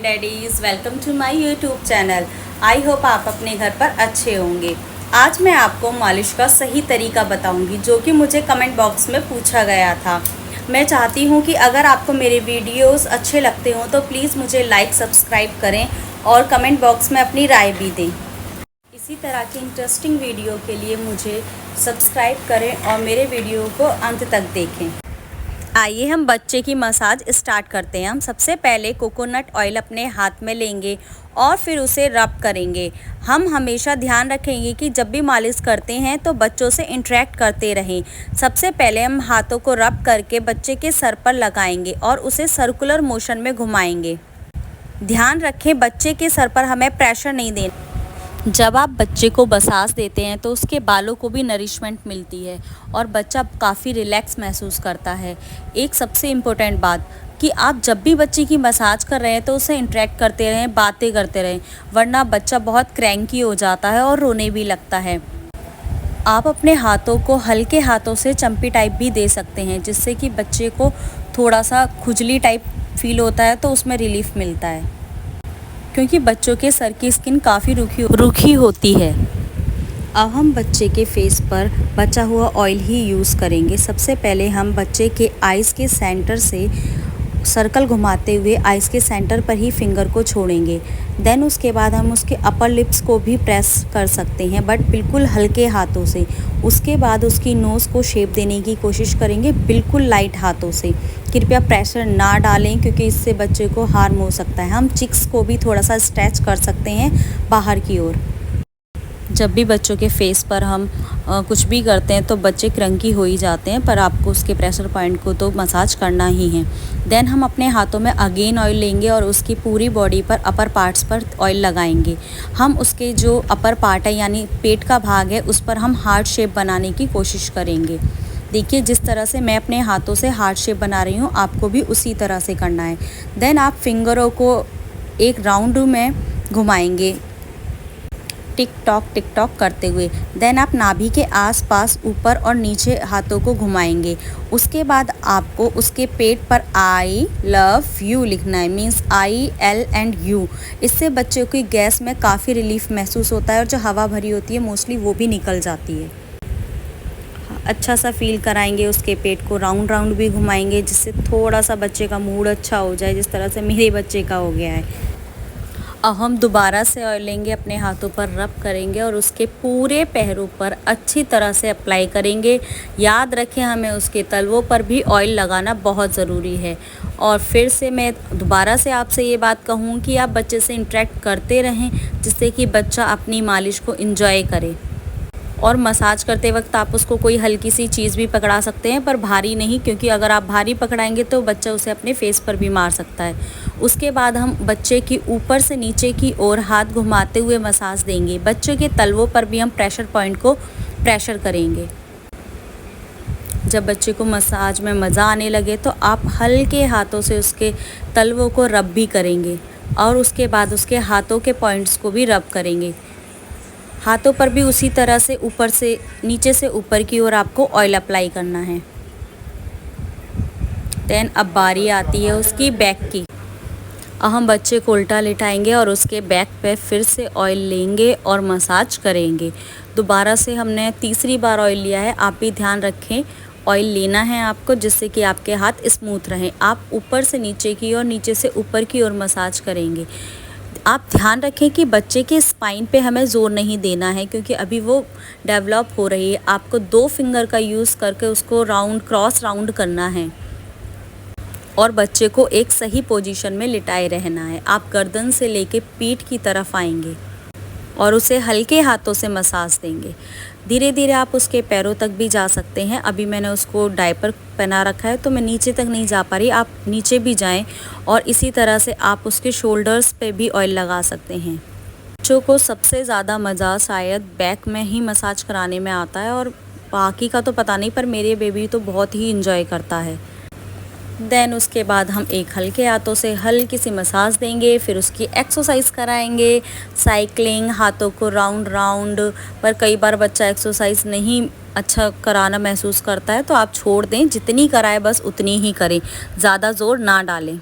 Daddies, welcome to my YouTube channel. I hope आप अपने घर पर अच्छे होंगे। आज मैं आपको मालिश का सही तरीका बताऊंगी जो कि मुझे कमेंट बॉक्स में पूछा गया था। मैं चाहती हूं कि अगर आपको मेरे वीडियोस अच्छे लगते हों तो प्लीज़ मुझे लाइक सब्सक्राइब करें और कमेंट बॉक्स में अपनी राय भी दें। इसी तरह की इंटरेस्टिंग वीडियो के लिए मुझे सब्सक्राइब करें और मेरे वीडियो को अंत तक देखें। आइए हम बच्चे की मसाज स्टार्ट करते हैं। हम सबसे पहले कोकोनट ऑयल अपने हाथ में लेंगे और फिर उसे रब करेंगे। हम हमेशा ध्यान रखेंगे कि जब भी मालिश करते हैं तो बच्चों से इंटरेक्ट करते रहें। सबसे पहले हम हाथों को रब करके बच्चे के सर पर लगाएंगे और उसे सर्कुलर मोशन में घुमाएंगे। ध्यान रखें बच्चे के सर पर हमें प्रेशर नहीं देना। जब आप बच्चे को मसाज देते हैं तो उसके बालों को भी नरिशमेंट मिलती है और बच्चा काफ़ी रिलैक्स महसूस करता है। एक सबसे इम्पोर्टेंट बात कि आप जब भी बच्चे की मसाज कर रहे हैं तो उसे इंटरेक्ट करते रहें, बातें करते रहें, वरना बच्चा बहुत क्रैंकी हो जाता है और रोने भी लगता है। आप अपने हाथों को हल्के हाथों से चम्पी टाइप भी दे सकते हैं जिससे कि बच्चे को थोड़ा सा खुजली टाइप फील होता है तो उसमें रिलीफ मिलता है, क्योंकि बच्चों के सर की स्किन काफ़ी रूखी होती है। अब हम बच्चे के फेस पर बचा हुआ ऑयल ही यूज़ करेंगे। सबसे पहले हम बच्चे के आइज़ के सेंटर से सर्कल घुमाते हुए आइज़ के सेंटर पर ही फिंगर को छोड़ेंगे। देन उसके बाद हम उसके अपर लिप्स को भी प्रेस कर सकते हैं, बट बिल्कुल हल्के हाथों से। उसके बाद उसकी नोज़ को शेप देने की कोशिश करेंगे बिल्कुल लाइट हाथों से। कृपया प्रेशर ना डालें क्योंकि इससे बच्चे को हार्म हो सकता है। हम चिक्स को भी थोड़ा सा स्ट्रेच कर सकते हैं बाहर की ओर। जब भी बच्चों के फेस पर हम कुछ भी करते हैं तो बच्चे क्रंकी हो ही जाते हैं, पर आपको उसके प्रेशर पॉइंट को तो मसाज करना ही है। देन हम अपने हाथों में अगेन ऑयल लेंगे और उसकी पूरी बॉडी पर अपर पार्ट्स पर ऑयल लगाएंगे। हम उसके जो अपर पार्ट है यानी पेट का भाग है उस पर हम हार्ट शेप बनाने की कोशिश करेंगे। देखिए जिस तरह से मैं अपने हाथों से हार्ट शेप बना रही हूँ आपको भी उसी तरह से करना है। देन आप फिंगरों को एक राउंड में घुमाएंगे टिक टॉक करते हुए। देन आप नाभि के आसपास ऊपर और नीचे हाथों को घुमाएंगे। उसके बाद आपको उसके पेट पर आई लव यू लिखना है, मीन्स ILU। इससे बच्चों की गैस में काफ़ी रिलीफ महसूस होता है और जो हवा भरी होती है मोस्टली वो भी निकल जाती है। अच्छा सा फील कराएंगे, उसके पेट को राउंड भी घुमाएंगे जिससे थोड़ा सा बच्चे का मूड अच्छा हो जाए, जिस तरह से मेरे बच्चे का हो गया है। अब हम दोबारा से ऑयल लेंगे, अपने हाथों पर रब करेंगे और उसके पूरे पैरों पर अच्छी तरह से अप्लाई करेंगे। याद रखें हमें उसके तलवों पर भी ऑयल लगाना बहुत ज़रूरी है। और फिर से मैं दोबारा से आपसे ये बात कहूँ कि आप बच्चे से इंटरेक्ट करते रहें जिससे कि बच्चा अपनी मालिश को एंजॉय करे। और मसाज करते वक्त आप उसको कोई हल्की सी चीज़ भी पकड़ा सकते हैं, पर भारी नहीं, क्योंकि अगर आप भारी पकड़ाएंगे तो बच्चा उसे अपने फेस पर भी मार सकता है। उसके बाद हम बच्चे की ऊपर से नीचे की ओर हाथ घुमाते हुए मसाज देंगे। बच्चे के तलवों पर भी हम प्रेशर पॉइंट को प्रेशर करेंगे। जब बच्चे को मसाज में मज़ा आने लगे तो आप हल्के हाथों से उसके तलवों को रब भी करेंगे और उसके बाद उसके हाथों के पॉइंट्स को भी रब करेंगे। हाथों पर भी उसी तरह से ऊपर से नीचे से ऊपर की ओर आपको ऑयल अप्लाई करना है। देन अब बारी आती है उसकी बैक की। अब हम बच्चे को उल्टा लिटाएंगे और उसके बैक पे फिर से ऑयल लेंगे और मसाज करेंगे। दोबारा से हमने तीसरी बार ऑयल लिया है, आप भी ध्यान रखें ऑयल लेना है आपको जिससे कि आपके हाथ स्मूथ रहें। आप ऊपर से नीचे की और नीचे से ऊपर की ओर मसाज करेंगे। आप ध्यान रखें कि बच्चे के स्पाइन पे हमें ज़ोर नहीं देना है क्योंकि अभी वो डेवलप हो रही है। आपको 2 फिंगर का यूज़ करके उसको क्रॉस राउंड करना है और बच्चे को एक सही पोजीशन में लिटाए रहना है। आप गर्दन से लेके पीठ की तरफ आएंगे और उसे हल्के हाथों से मसाज देंगे। धीरे धीरे आप उसके पैरों तक भी जा सकते हैं। अभी मैंने उसको डायपर पहना रखा है तो मैं नीचे तक नहीं जा पा रही, आप नीचे भी जाएं और इसी तरह से आप उसके शोल्डर्स पे भी ऑयल लगा सकते हैं। बच्चों को सबसे ज़्यादा मज़ा शायद बैक में ही मसाज कराने में आता है और बाकी का तो पता नहीं, पर मेरे बेबी तो बहुत ही इंजॉय करता है। देन उसके बाद हम एक हल्के हाथों से हल्की सी मसाज देंगे, फिर उसकी एक्सरसाइज कराएंगे, साइकिलिंग, हाथों को राउंड। पर कई बार बच्चा एक्सरसाइज नहीं अच्छा कराना महसूस करता है तो आप छोड़ दें, जितनी कराए बस उतनी ही करें, ज़्यादा ज़ोर ना डालें।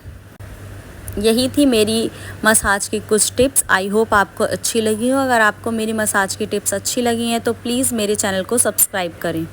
यही थी मेरी मसाज की कुछ टिप्स। आई होप आपको अच्छी लगी हो। अगर आपको मेरी मसाज की टिप्स अच्छी लगी हैं तो प्लीज़ मेरे चैनल को सब्सक्राइब करें।